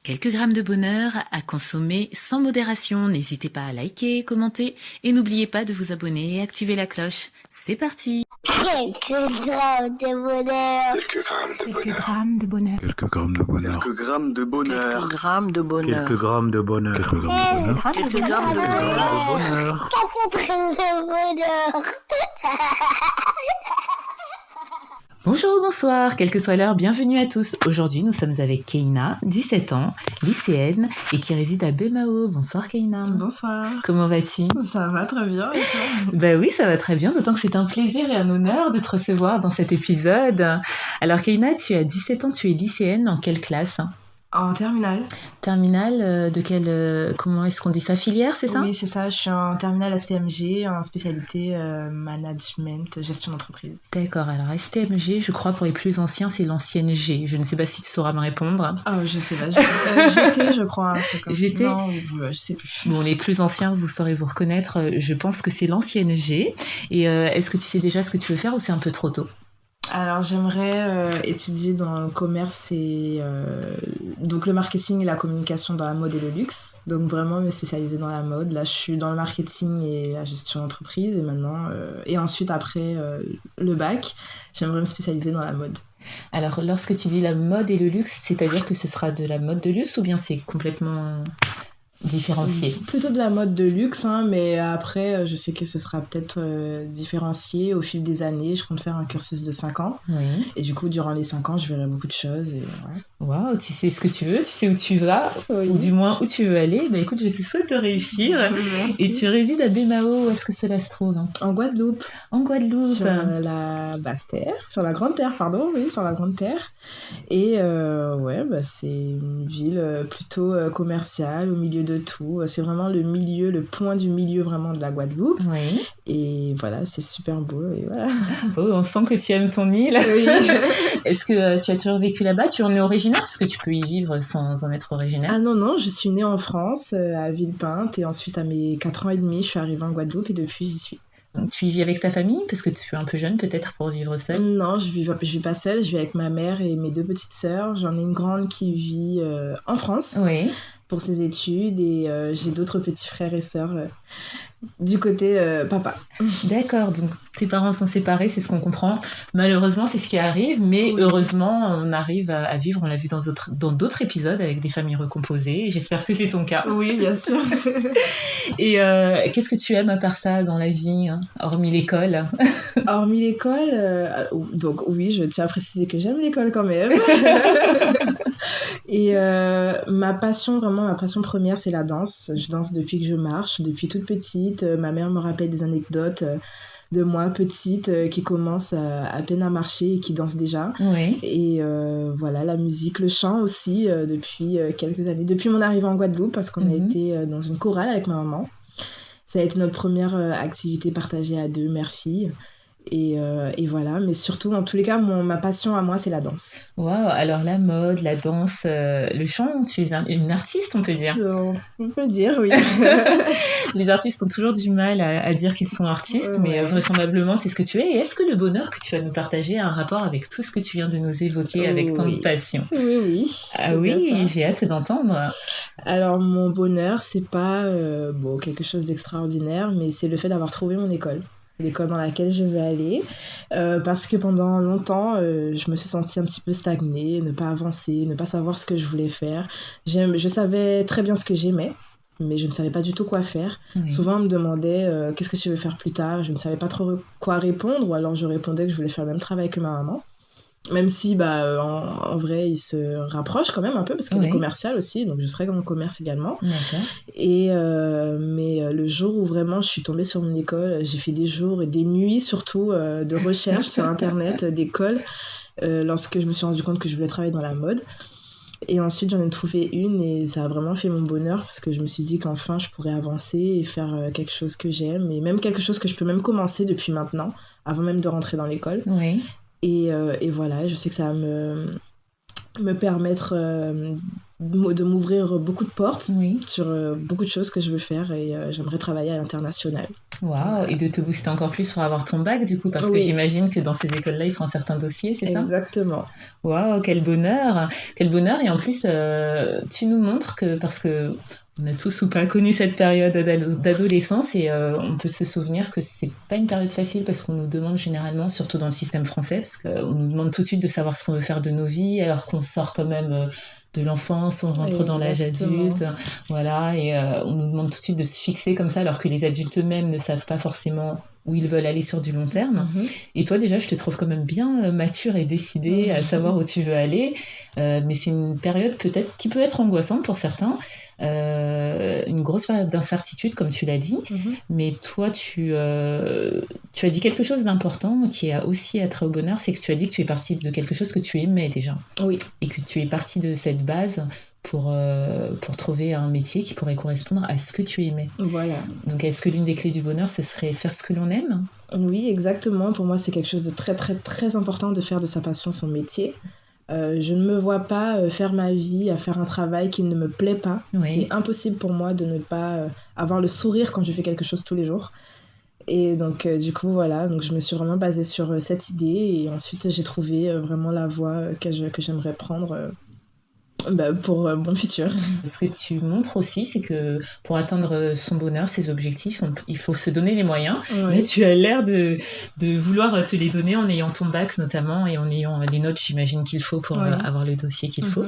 Quelques grammes de bonheur à consommer sans modération. N'hésitez pas à liker, commenter et n'oubliez pas de vous abonner et activer la cloche. C'est parti. Quelques grammes de bonheur. Quelques grammes de bonheur. Quelques grammes de bonheur. Quelques grammes de bonheur. Quelques grammes de bonheur. Quelques grammes de bonheur. Quelques grammes de bonheur. Quelques grammes de bonheur. Quelques grammes de bonheur. Bonjour ou bonsoir, quelle que soit l'heure, bienvenue à tous. Aujourd'hui, nous sommes avec Keina, 17 ans, lycéenne et qui réside à Bemao. Bonsoir Keina. Bonsoir. Comment vas-tu ? Ça va très bien et toi ? Bah oui, ça va très bien, d'autant que c'est un plaisir et un honneur de te recevoir dans cet épisode. Alors Keina, tu as 17 ans, tu es lycéenne, en quelle classe ? En terminale. Terminale de quelle... comment est-ce qu'on dit ça ? Filière, c'est ça ? Oui, c'est ça. Je suis en terminale STMG, en spécialité management, gestion d'entreprise. D'accord, alors STMG, je crois pour les plus anciens, c'est l'ancienne G. Je ne sais pas si tu sauras me répondre. Ah, je sais pas. GT, je crois. GT ? Non, je sais plus. Bon, les plus anciens, vous saurez vous reconnaître. Je pense que c'est l'ancienne G. Et est-ce que tu sais déjà ce que tu veux faire ou c'est un peu trop tôt ? Alors, j'aimerais étudier dans le commerce et donc le marketing et la communication dans la mode et le luxe. Donc, vraiment me spécialiser dans la mode. Là, je suis dans le marketing et la gestion d'entreprise. Et maintenant, et ensuite, après le bac, j'aimerais me spécialiser dans la mode. Alors, lorsque tu dis la mode et le luxe, c'est-à-dire que ce sera de la mode de luxe ou bien c'est complètement différencié ? Plutôt de la mode de luxe, hein, mais après, je sais que ce sera peut-être différencié au fil des années. Je compte faire un cursus de 5 ans. Oui. Et du coup, durant les 5 ans, je verrai beaucoup de choses. Et voilà. Waouh, tu sais ce que tu veux, tu sais où tu vas, Oui. ou du moins où tu veux aller. Bah écoute, je te souhaite de réussir. Merci. Et tu résides à Bemao, où est-ce que cela se trouve ? En Guadeloupe. En Guadeloupe. Sur la basse terre, sur la grande terre, pardon, oui, sur la grande terre. Et ouais, bah, c'est une ville plutôt commerciale, au milieu de tout. C'est vraiment le milieu, le point du milieu vraiment de la Guadeloupe. Oui. Et voilà, c'est super beau. Et voilà. Oh, on sent que tu aimes ton île. Oui. Est-ce que tu as toujours vécu là-bas ? Tu en es originaire ? Parce que tu peux y vivre sans en être originaire. Ah non, je suis née en France, à Villepinte. Et ensuite, à mes 4 ans et demi, je suis arrivée en Guadeloupe. Et depuis, j'y suis. Donc, tu y vis avec ta famille ? Parce que tu es un peu jeune peut-être pour vivre seule. Non, je vis pas seule. Je vis avec ma mère et mes 2 petites sœurs. J'en ai une grande qui vit en France. Oui. Pour ses études et j'ai d'autres petits frères et sœurs du côté papa. D'accord, donc tes parents sont séparés, c'est ce qu'on comprend. Malheureusement, c'est ce qui arrive, mais Oui. heureusement, on arrive à vivre, on l'a vu dans d'autres épisodes avec des familles recomposées. J'espère que c'est ton cas. Oui, bien sûr. Et qu'est-ce que tu aimes à part ça dans la vie, hein, hormis l'école ? Hormis l'école, donc oui, je tiens à préciser que j'aime l'école quand même. Et ma passion première, c'est la danse. Je danse depuis que je marche, depuis toute petite. Ma mère me rappelle des anecdotes de moi, petite, qui commence à peine à marcher et qui danse déjà. Oui. Et voilà, la musique, le chant aussi, depuis quelques années. Depuis mon arrivée en Guadeloupe, parce qu'on a été dans une chorale avec ma maman. Ça a été notre première activité partagée à 2, mère-fille. Et voilà, mais surtout, en tous les cas, ma passion à moi, c'est la danse. Waouh, alors la mode, la danse, le chant, tu es une artiste, on peut dire. On peut dire, oui. Les artistes ont toujours du mal à dire qu'ils sont artistes, mais vraisemblablement, c'est ce que tu es. Et est-ce que le bonheur que tu vas nous partager a un rapport avec tout ce que tu viens de nous évoquer avec tant de passion ? Oui. Ah oui, j'ai hâte d'entendre. Alors, mon bonheur, c'est pas quelque chose d'extraordinaire, mais c'est le fait d'avoir trouvé mon école. L'école dans laquelle je veux aller, parce que pendant longtemps, je me suis sentie un petit peu stagnée, ne pas avancer, ne pas savoir ce que je voulais faire. Je savais très bien ce que j'aimais, mais je ne savais pas du tout quoi faire. Oui. Souvent, on me demandait qu'est-ce que tu veux faire plus tard. Je ne savais pas trop quoi répondre, ou alors je répondais que je voulais faire le même travail que ma maman. Même si, en vrai, il se rapproche quand même un peu, parce qu'elle est commerciale aussi, donc je serai dans le commerce également. D'accord. Et, mais le jour où vraiment je suis tombée sur mon école, j'ai fait des jours et des nuits surtout de recherche sur Internet d'école, lorsque je me suis rendu compte que je voulais travailler dans la mode. Et ensuite, j'en ai trouvé une et ça a vraiment fait mon bonheur, parce que je me suis dit qu'enfin, je pourrais avancer et faire quelque chose que j'aime, et même quelque chose que je peux même commencer depuis maintenant, avant même de rentrer dans l'école. Oui. Et voilà, je sais que ça va me permettre de m'ouvrir beaucoup de portes Oui. sur beaucoup de choses que je veux faire et j'aimerais travailler à l'international. Waouh, et de te booster encore plus pour avoir ton bac, du coup, parce que j'imagine que dans ces écoles-là, ils font un certain dossier, c'est ça? Exactement. Waouh, quel bonheur! Quel bonheur! Et en plus, tu nous montres que, parce que on a tous ou pas connu cette période d'adolescence et on peut se souvenir que c'est pas une période facile parce qu'on nous demande généralement, surtout dans le système français, parce qu'on nous demande tout de suite de savoir ce qu'on veut faire de nos vies, alors qu'on sort quand même de l'enfance, on rentre dans l'âge adulte, voilà, et on nous demande tout de suite de se fixer comme ça, alors que les adultes eux-mêmes ne savent pas forcément où ils veulent aller sur du long terme. Et toi, déjà, je te trouve quand même bien mature et décidée à savoir où tu veux aller. Mais c'est une période peut-être qui peut être angoissante pour certains. Une grosse période d'incertitude, comme tu l'as dit. Mais toi, tu as dit quelque chose d'important qui a aussi à trait au bonheur, c'est que tu as dit que tu es partie de quelque chose que tu aimais déjà. Oui. Et que tu es partie de cette base pour trouver un métier qui pourrait correspondre à ce que tu aimais. Voilà. Donc, est-ce que l'une des clés du bonheur, ce serait faire ce que l'on aime ? Oui, exactement. Pour moi, c'est quelque chose de très, très, très important de faire de sa passion son métier. Je ne me vois pas faire ma vie à faire un travail qui ne me plaît pas. Oui. C'est impossible pour moi de ne pas avoir le sourire quand je fais quelque chose tous les jours. Et donc, du coup, voilà. Donc, je me suis vraiment basée sur cette idée. Et ensuite, j'ai trouvé vraiment la voie que j'aimerais prendre pour mon futur. Ce que tu montres aussi, c'est que pour atteindre son bonheur, ses objectifs, il faut se donner les moyens. Oui. Là, tu as l'air de vouloir te les donner en ayant ton bac notamment et en ayant les notes, j'imagine, qu'il faut pour avoir le dossier qu'il faut.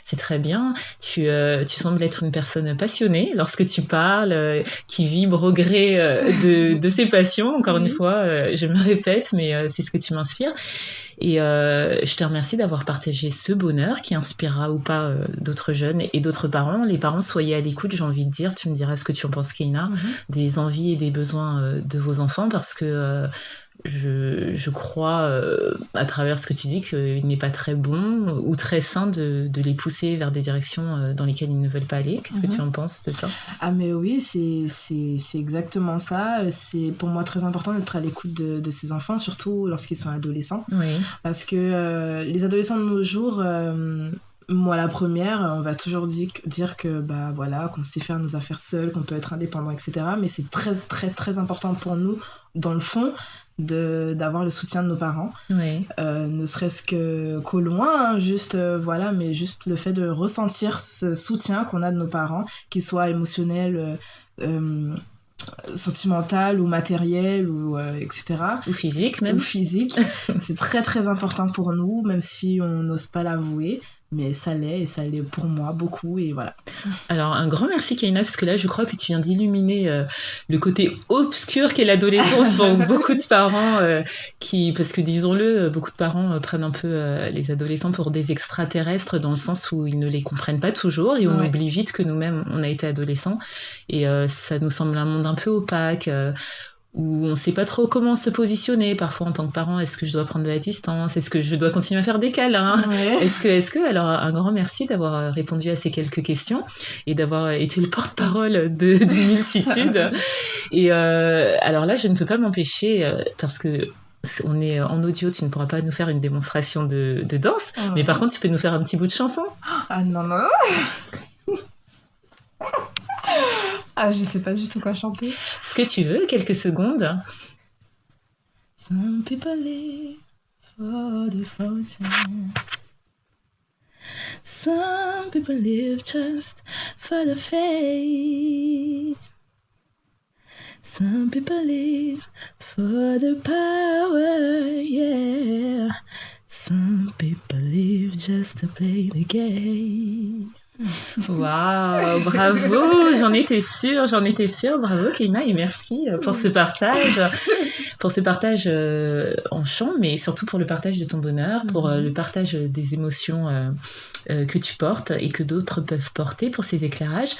C'est très bien. Tu sembles être une personne passionnée lorsque tu parles, qui vibre au gré de ses passions. Encore une fois, je me répète, mais c'est ce que tu m'inspires. Et je te remercie d'avoir partagé ce bonheur qui inspirera ou pas d'autres jeunes et d'autres parents. Les parents, soyez à l'écoute, j'ai envie de dire, tu me diras ce que tu en penses, Keïna, des envies et des besoins de vos enfants, parce que je crois, à travers ce que tu dis, qu'il n'est pas très bon ou très sain de les pousser vers des directions dans lesquelles ils ne veulent pas aller. Qu'est-ce que tu en penses de ça ? Ah mais oui, c'est exactement ça. C'est pour moi très important d'être à l'écoute de ces enfants, surtout lorsqu'ils sont adolescents. Oui. Parce que les adolescents de nos jours... moi, la première, on va toujours dire que voilà, qu'on sait faire nos affaires seuls, qu'on peut être indépendant, etc. Mais c'est très, très, très important pour nous, dans le fond, d'avoir le soutien de nos parents. Oui. Ne serait-ce qu'au loin, voilà, mais juste le fait de ressentir ce soutien qu'on a de nos parents, qu'il soit émotionnel, sentimental ou matériel, ou, etc. Ou physique même. Ou physique. C'est très, très important pour nous, même si on n'ose pas l'avouer. Mais ça l'est, et ça l'est pour moi beaucoup, et voilà. Alors, un grand merci, Keïna, parce que là, je crois que tu viens d'illuminer le côté obscur qu'est l'adolescence pour beaucoup de parents, parce que, disons-le, beaucoup de parents prennent un peu les adolescents pour des extraterrestres, dans le sens où ils ne les comprennent pas toujours, et on oublie vite que nous-mêmes, on a été adolescents, et ça nous semble un monde un peu opaque, où on ne sait pas trop comment se positionner parfois en tant que parent. Est-ce que je dois prendre de la distance ? Est-ce que je dois continuer à faire des câlins ? Est-ce que alors un grand merci d'avoir répondu à ces quelques questions et d'avoir été le porte-parole d'une multitude. Et alors là, je ne peux pas m'empêcher, parce que on est en audio, tu ne pourras pas nous faire une démonstration de danse, mais par contre, tu peux nous faire un petit bout de chanson. Ah non. Ah, je sais pas du tout quoi chanter. Ce que tu veux, quelques secondes. Some people live for the fortune. Some people live just for the fame. Some people live for the power, yeah. Some people live just to play the game. Waouh, bravo, j'en étais sûre, bravo Keïna, et merci pour ce partage en chant, mais surtout pour le partage de ton bonheur, pour le partage des émotions que tu portes et que d'autres peuvent porter, pour ces éclairages.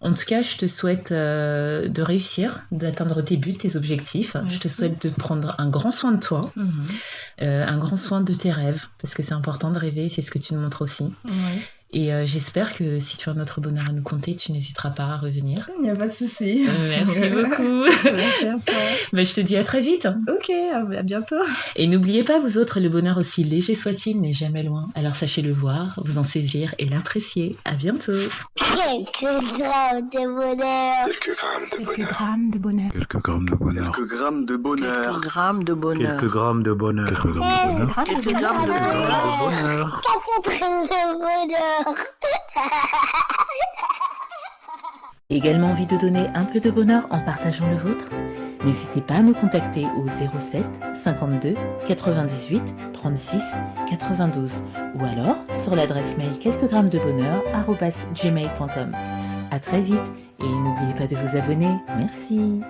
En tout cas, je te souhaite de réussir, d'atteindre tes buts, tes objectifs. Merci. Je te souhaite de prendre un grand soin de toi, un grand soin de tes rêves, parce que c'est important de rêver, c'est ce que tu nous montres aussi. Ouais. Et j'espère que si tu as notre bonheur à nous conter, tu n'hésiteras pas à revenir. Il n'y a pas de souci. Merci beaucoup. Merci à toi. Je te dis à très vite. Ok, à bientôt. Et n'oubliez pas, vous autres, le bonheur aussi léger soit-il n'est jamais loin. Alors sachez le voir, vous en saisir et l'apprécier. À bientôt. Quelques grammes de bonheur. Quelques grammes de bonheur. Quelques grammes de bonheur. Quelques grammes de bonheur. Quelques grammes de bonheur. Quelques grammes de bonheur. Quelques grammes de bonheur. Quelques Quelques grammes de bonheur. Quelques grammes de bonheur. Également envie de donner un peu de bonheur en partageant le vôtre? N'hésitez pas à nous contacter au 07 52 98 36 92 ou alors sur l'adresse mail quelquesgrammesdebonheur@gmail.com. À très vite et n'oubliez pas de vous abonner. Merci.